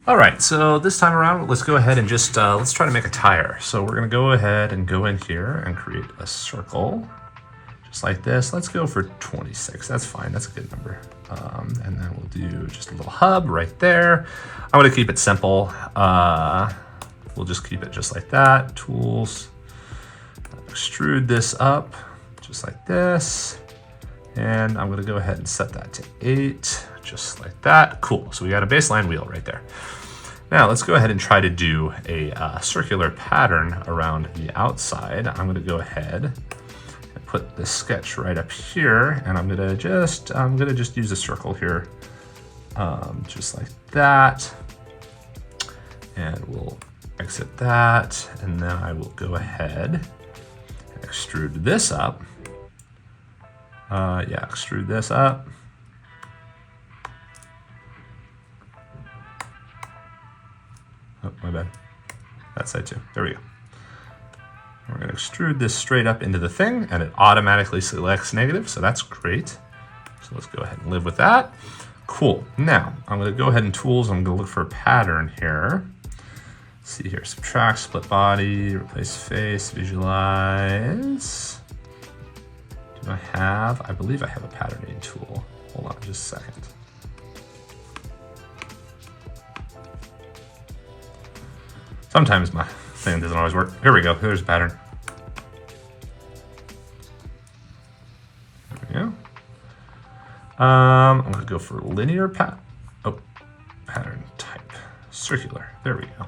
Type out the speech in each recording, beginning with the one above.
All right, so this time around, let's go ahead and just, let's try to make a tire. So we're gonna go ahead and go in here and create a circle, just like this. Let's go for 26, that's fine, that's a good number. And then we'll do just a little hub right there. I'm gonna keep it simple. We'll just keep it just like that. Tools, extrude this up, just like this. And I'm gonna go ahead and set that to 8, just like that. Cool, so we got a baseline wheel right there. Now let's go ahead and try to do a circular pattern around the outside. I'm gonna go ahead and put the sketch right up here, and I'm gonna just use a circle here, just like that. And we'll exit that, and then I will go ahead and extrude this up. Extrude this up. Oh, my bad. That side too. There we go. We're going to extrude this straight up into the thing, and it automatically selects negative, so that's great. So let's go ahead and live with that. Cool. Now, I'm going to go ahead and tools. I'm going to look for a pattern here. Let's see here. Subtract, split body, replace face, visualize. Do I believe I have a patterning tool. Hold on just a second. Sometimes my thing doesn't always work. Here we go, there's a pattern. There we go. I'm gonna go for linear pattern type, circular, there we go.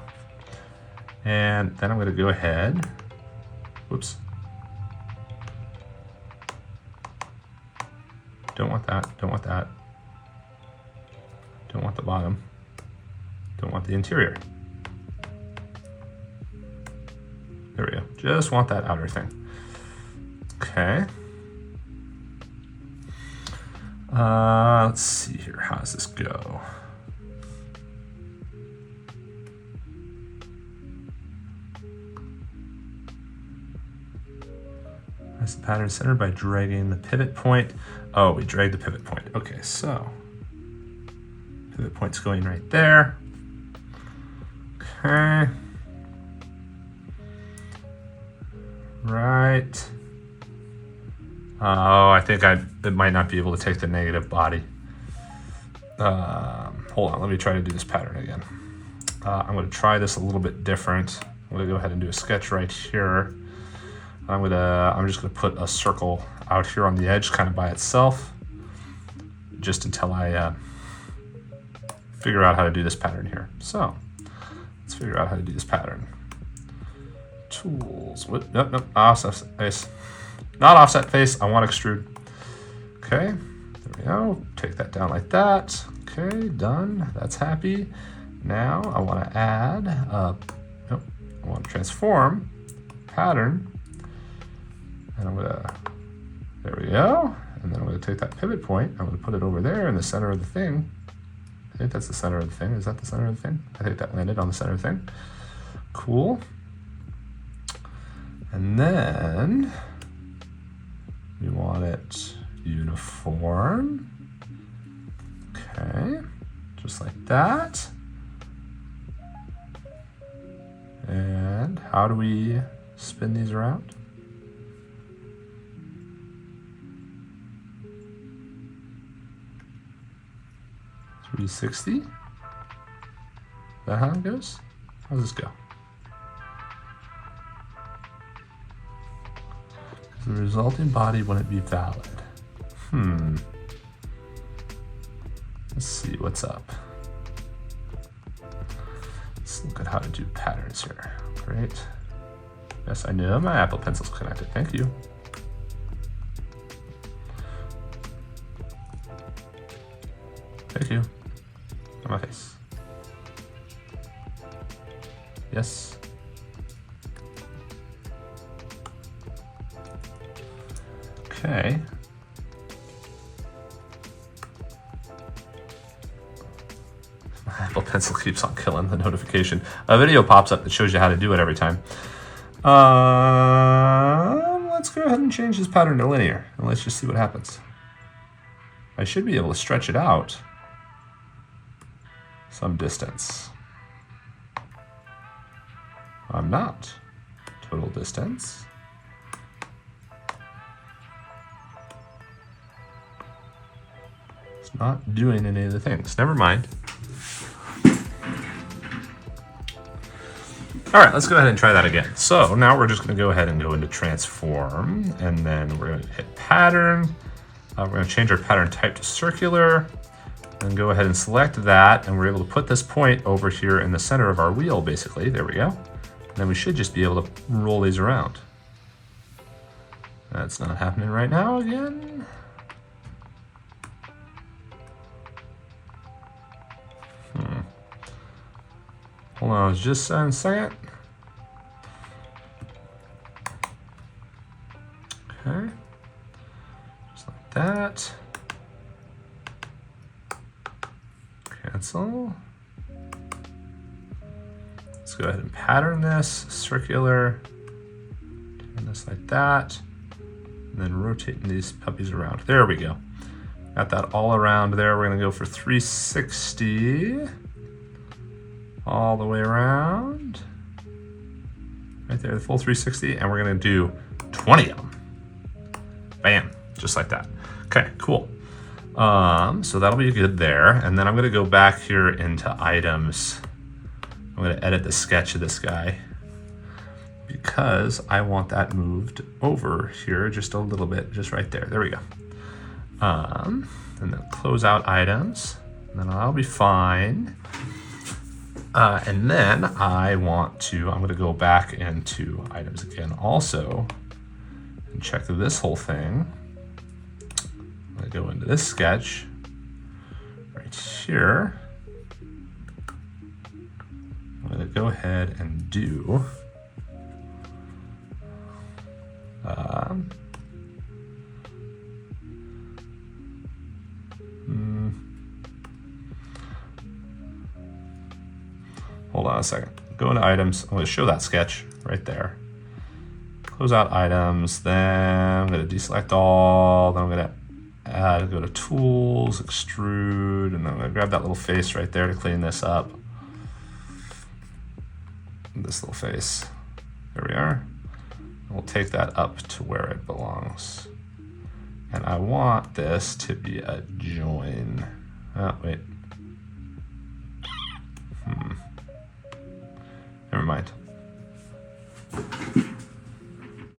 And then I'm gonna go ahead, whoops. Don't want that, don't want that. Don't want the bottom. Don't want the interior. There we go, just want that outer thing. Okay. Let's see here, how does this go? That's the pattern center by dragging the pivot point. Oh, we dragged the pivot point. Okay, so pivot point's going right there. Okay. Right. Oh, I think it might not be able to take the negative body. Hold on, let me try to do this pattern again. I'm gonna try this a little bit different. I'm gonna go ahead and do a sketch right here. I'm just gonna put a circle out here on the edge kind of by itself, just until I figure out how to do this pattern here. So let's figure out how to do this pattern. Tools, nope, offset face. Not offset face, I want extrude. Okay, there we go, take that down like that. Okay, done, that's happy. Now I wanna add, I wanna transform pattern. And I'm gonna, there we go. And then I'm gonna take that pivot point, I'm gonna put it over there in the center of the thing. I think that's the center of the thing. Is that the center of the thing? I think that landed on the center of the thing. Cool. And then we want it uniform. Okay, just like that. And how do we spin these around? $360. Is that how it goes? How does this go? The resulting body wouldn't be valid. Let's see what's up. Let's look at how to do patterns here. Great. Yes, I know my Apple Pencil's connected. Thank you. Thank you. On my face. Yes. Okay. My Apple Pencil keeps on killing the notification. A video pops up that shows you how to do it every time. Let's go ahead and change this pattern to linear, and let's just see what happens. I should be able to stretch it out some distance. I'm not. Total distance. It's not doing any of the things. Never mind. All right, let's go ahead and try that again. So now we're just gonna go ahead and go into transform, and then we're gonna hit pattern. We're gonna change our pattern type to circular, and go ahead and select that, and we're able to put this point over here in the center of our wheel, basically. There we go. And then we should just be able to roll these around. That's not happening right now again. Hold on just a second. Okay, just like that. Cancel. Let's go ahead and pattern this, circular. Turn this like that. And then rotating these puppies around. There we go. Got that all around there. We're gonna go for 360. All the way around. Right there, the full 360, and we're gonna do 20 of them. Bam, just like that. Okay, cool. So that'll be good there. And then I'm gonna go back here into items. I'm gonna edit the sketch of this guy because I want that moved over here just a little bit, just right there. There we go. And then close out items, and then I'll be fine. And then I'm gonna go back into items again also and check this whole thing. I'm gonna go into this sketch right here. I'm gonna go ahead and do hold on a second. Go into items. I'm going to show that sketch right there. Close out items. Then I'm going to deselect all. Then I'm going to add, go to tools, extrude, and then I'm going to grab that little face right there to clean this up. This little face. There we are. And we'll take that up to where it belongs. And I want this to be a join. Oh, wait. Never mind.